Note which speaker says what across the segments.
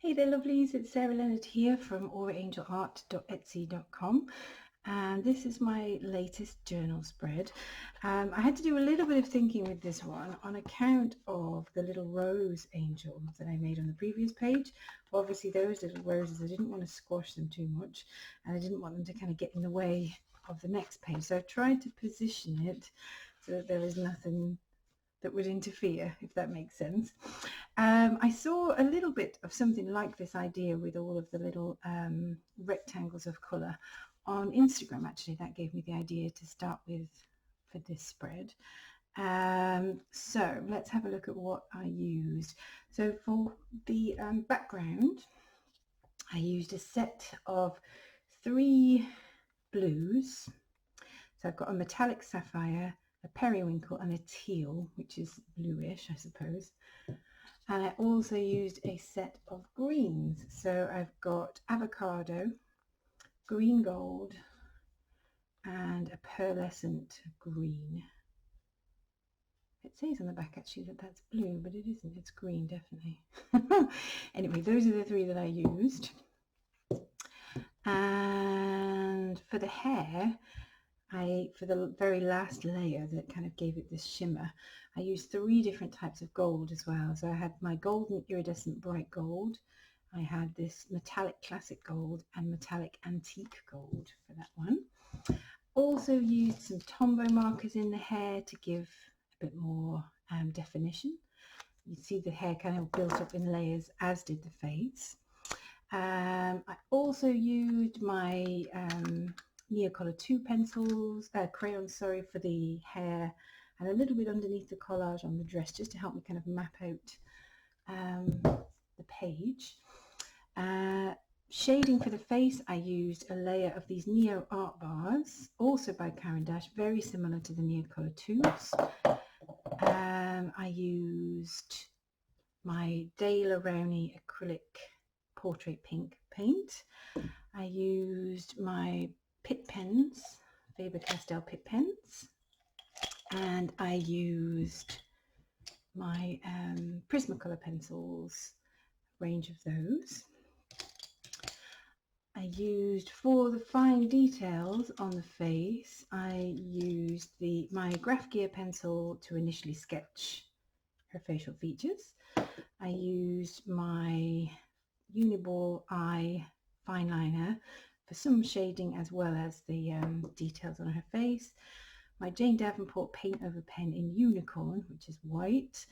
Speaker 1: Hey there lovelies, it's Sarah Leonard here from auraangelart.etsy.com, and this is my latest journal spread. I had to do a little bit of thinking with this one on account of the little rose angels that I made on the previous page. Obviously those little roses, I didn't want to squash them too much and I didn't want them to kind of get in the way of the next page, so I've tried to position it so that there is nothing that would interfere, if that makes sense. I saw a little bit of something like this idea with all of the little rectangles of colour on Instagram. Actually, that gave me the idea to start with for this spread. So let's have a look at what I used. So for the background, I used a set of 3 blues. So I've got a metallic sapphire, a periwinkle and a teal, which is bluish, I suppose. And I also used a set of greens. So I've got avocado, green gold, and a pearlescent green. It says on the back actually that that's blue, but it isn't. It's green, definitely. Anyway, those are the 3 that I used. And for the hair, for the very last layer that kind of gave it this shimmer, I used 3 different types of gold as well. So I had my golden iridescent bright gold, I had this metallic classic gold and metallic antique gold for that one. Also used some Tombow markers in the hair to give a bit more definition. You see the hair kind of built up in layers, as did the face. I also used my Neocolor 2 pencils, crayons, sorry, for the hair, and a little bit underneath the collage on the dress, just to help me kind of map out the page. Shading for the face, I used a layer of these Neo art bars, also by Caran d'Ache, very similar to the Neocolor 2s. I used my Dale Arowney acrylic portrait pink paint. I used my Pitt pens, Faber-Castell Pitt pens, and I used my Prismacolor pencils, range of those. I used, for the fine details on the face, I used my Graph Gear pencil to initially sketch her facial features. I used my Uniball Eye fine liner for some shading as well as the details on her face. My Jane Davenport paint over pen in Unicorn, which is white,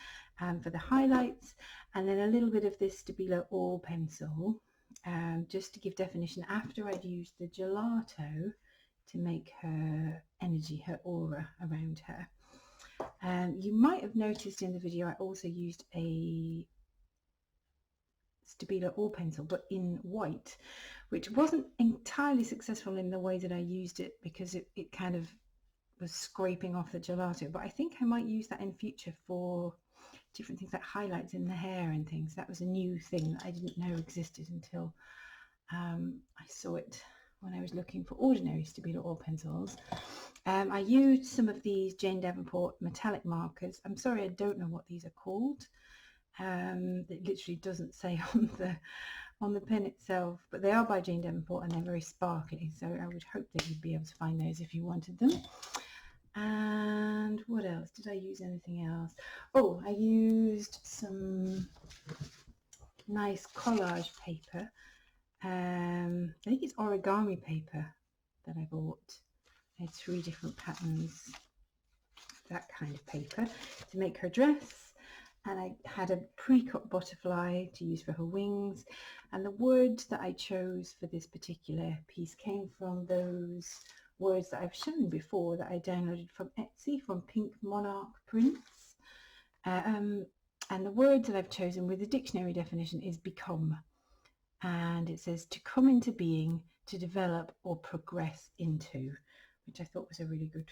Speaker 1: for the highlights, and then a little bit of this Stabilo All pencil just to give definition after I'd used the gelato to make her energy, her aura around her. You might have noticed in the video I also used a Stabilo All pencil, but in white, which wasn't entirely successful in the way that I used it, because it kind of was scraping off the gelato, but I think I might use that in future for different things like highlights in the hair and things. That was a new thing that I didn't know existed until I saw it when I was looking for ordinary Stabilo All pencils. I used some of these Jane Davenport metallic markers. I'm sorry, I don't know what these are called. It literally doesn't say on the pen itself, but they are by Jane Davenport and they're very sparkly, so I would hope that you'd be able to find those if you wanted them. And what else? Did I use anything else? Oh, I used some nice collage paper. I think it's origami paper that I bought. I had 3 different patterns, that kind of paper, to make her dress. And I had a pre-cut butterfly to use for her wings, and the words that I chose for this particular piece came from those words that I've shown before that I downloaded from Etsy, from Pink Monarch Prints. And the words that I've chosen with the dictionary definition is become, and it says to come into being, to develop or progress into, which I thought was a really good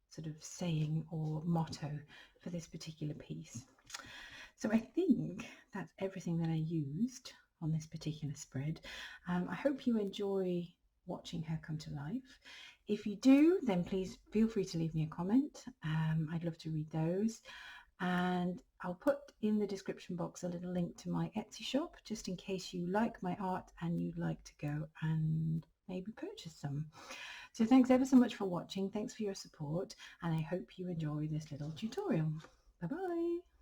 Speaker 1: sort of saying or motto for this particular piece. So I think that's everything that I used on this particular spread. I hope you enjoy watching her come to life. If you do, then please feel free to leave me a comment. I'd love to read those. And I'll put in the description box a little link to my Etsy shop, just in case you like my art and you'd like to go and maybe purchase some. So thanks ever so much for watching. Thanks for your support, and I hope you enjoy this little tutorial. Bye bye.